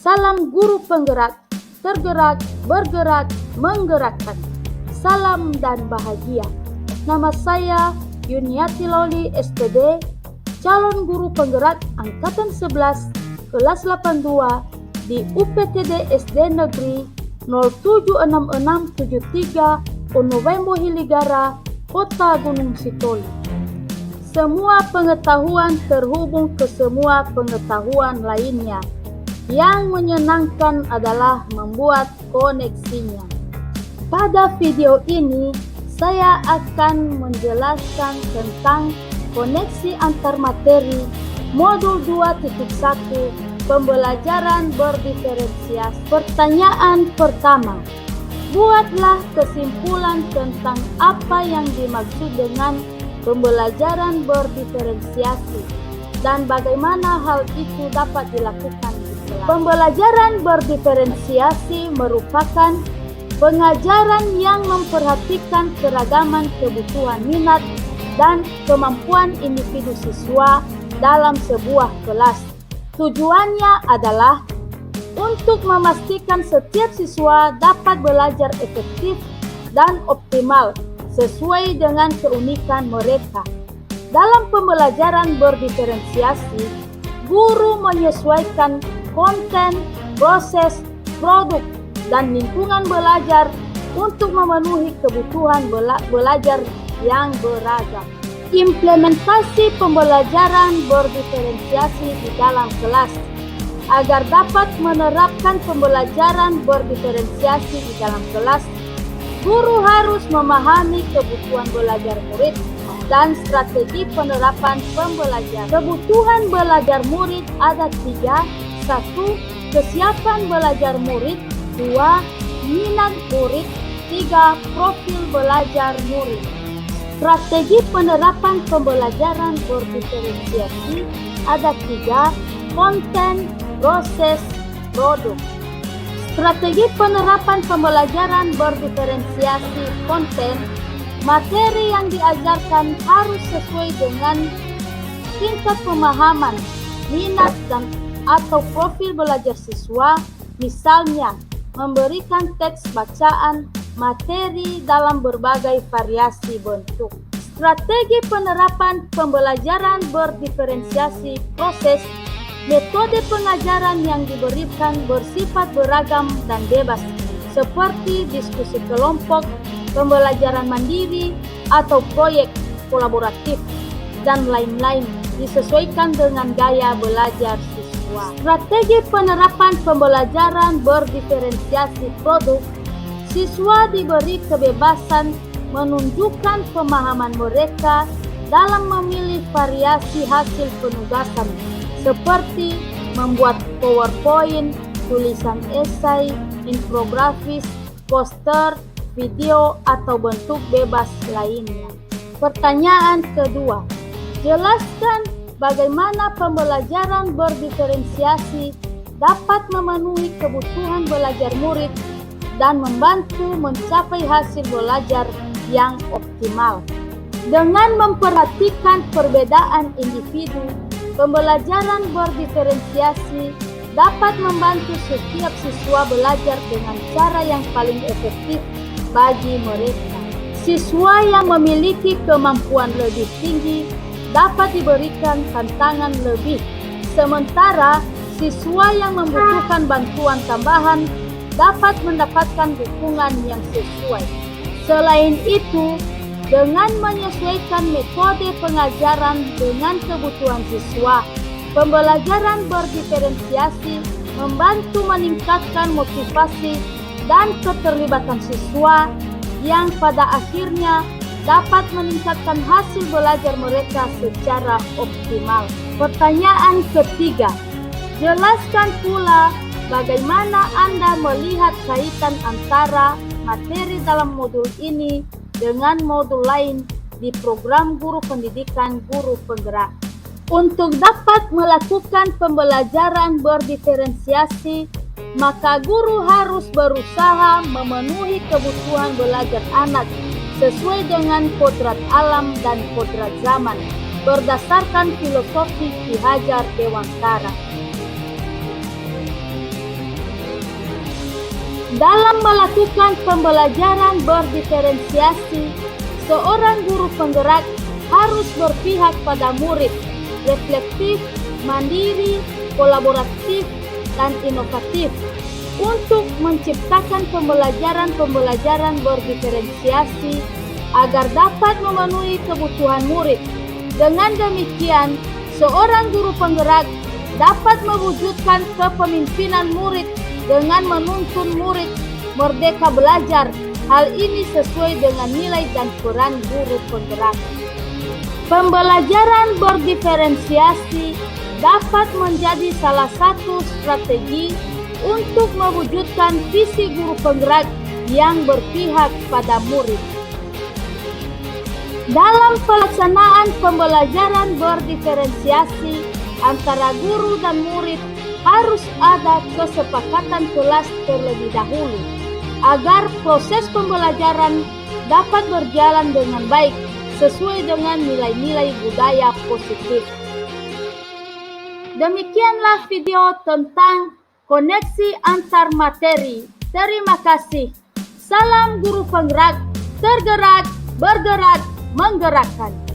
Salam guru penggerak, tergerak, bergerak, menggerakkan. Salam dan bahagia. Nama saya Yuniati Loli SPD, calon guru penggerak Angkatan 11, kelas 82 di UPTD SD Negeri 076673 Onowembo Hiligara, Kota Gunung Sitoli. Semua pengetahuan terhubung ke semua pengetahuan lainnya. Yang menyenangkan adalah membuat koneksinya. Pada video ini, saya akan menjelaskan tentang koneksi antar materi modul 2.1 pembelajaran berdiferensiasi. Pertanyaan pertama, buatlah kesimpulan tentang apa yang dimaksud dengan pembelajaran berdiferensiasi dan bagaimana hal itu dapat dilakukan. Pembelajaran berdiferensiasi merupakan pengajaran yang memperhatikan keragaman kebutuhan minat dan kemampuan individu siswa dalam sebuah kelas. Tujuannya adalah untuk memastikan setiap siswa dapat belajar efektif dan optimal sesuai dengan keunikan mereka. Dalam pembelajaran berdiferensiasi, guru menyesuaikan konten, proses, produk, dan lingkungan belajar untuk memenuhi kebutuhan belajar yang beragam. Implementasi pembelajaran berdiferensiasi di dalam kelas. Agar dapat menerapkan pembelajaran berdiferensiasi di dalam kelas, guru harus memahami kebutuhan belajar murid dan strategi penerapan pembelajaran. Kebutuhan belajar murid ada 3. 1. Kesiapan belajar murid. 2. Minat murid. 3. Profil belajar murid. Strategi penerapan pembelajaran berdiferensiasi ada 3. Konten, proses, produk. Strategi penerapan pembelajaran berdiferensiasi konten. Materi yang diajarkan harus sesuai dengan tingkat pemahaman, minat, dan atau profil belajar siswa, misalnya memberikan teks bacaan materi dalam berbagai variasi bentuk. Strategi penerapan pembelajaran berdiferensiasi proses. Metode pengajaran yang diberikan bersifat beragam dan bebas, seperti diskusi kelompok, pembelajaran mandiri, atau proyek kolaboratif, dan lain-lain, disesuaikan dengan gaya belajar siswa. Strategi penerapan pembelajaran berdiferensiasi produk. Siswa diberi kebebasan menunjukkan pemahaman mereka dalam memilih variasi hasil penugasan, seperti membuat PowerPoint, tulisan esai, infografis, poster, video, atau bentuk bebas lainnya. Pertanyaan kedua, jelaskan bagaimana pembelajaran berdiferensiasi dapat memenuhi kebutuhan belajar murid dan membantu mencapai hasil belajar yang optimal. Dengan memperhatikan perbedaan individu, pembelajaran berdiferensiasi dapat membantu setiap siswa belajar dengan cara yang paling efektif bagi mereka. Siswa yang memiliki kemampuan lebih tinggi dapat diberikan tantangan lebih, sementara siswa yang membutuhkan bantuan tambahan dapat mendapatkan dukungan yang sesuai. Selain itu, dengan menyesuaikan metode pengajaran dengan kebutuhan siswa, pembelajaran berdiferensiasi membantu meningkatkan motivasi dan keterlibatan siswa yang pada akhirnya dapat meningkatkan hasil belajar mereka secara optimal. Pertanyaan ketiga, jelaskan pula bagaimana Anda melihat kaitan antara materi dalam modul ini dengan modul lain di program guru pendidikan guru penggerak. Untuk dapat melakukan pembelajaran berdiferensiasi, maka guru harus berusaha memenuhi kebutuhan belajar anak sesuai dengan kodrat alam dan kodrat zaman berdasarkan filosofi Ki Hajar Dewantara. Dalam melakukan pembelajaran berdiferensiasi, seorang guru penggerak harus berpihak pada murid, reflektif, mandiri, kolaboratif, dan inovatif untuk menciptakan pembelajaran berdiferensiasi agar dapat memenuhi kebutuhan murid. Dengan demikian, seorang guru penggerak dapat mewujudkan kepemimpinan murid dengan menuntun murid merdeka belajar. Hal ini sesuai dengan nilai dan peran guru penggerak. Pembelajaran berdiferensiasi dapat menjadi salah satu strategi untuk mewujudkan visi guru penggerak yang berpihak pada murid. Dalam pelaksanaan pembelajaran berdiferensiasi antara guru dan murid, harus ada kesepakatan kelas terlebih dahulu agar proses pembelajaran dapat berjalan dengan baik sesuai dengan nilai-nilai budaya positif. Demikianlah video tentang koneksi antar materi. Terima kasih. Salam guru penggerak, tergerak, bergerak, menggerakkan.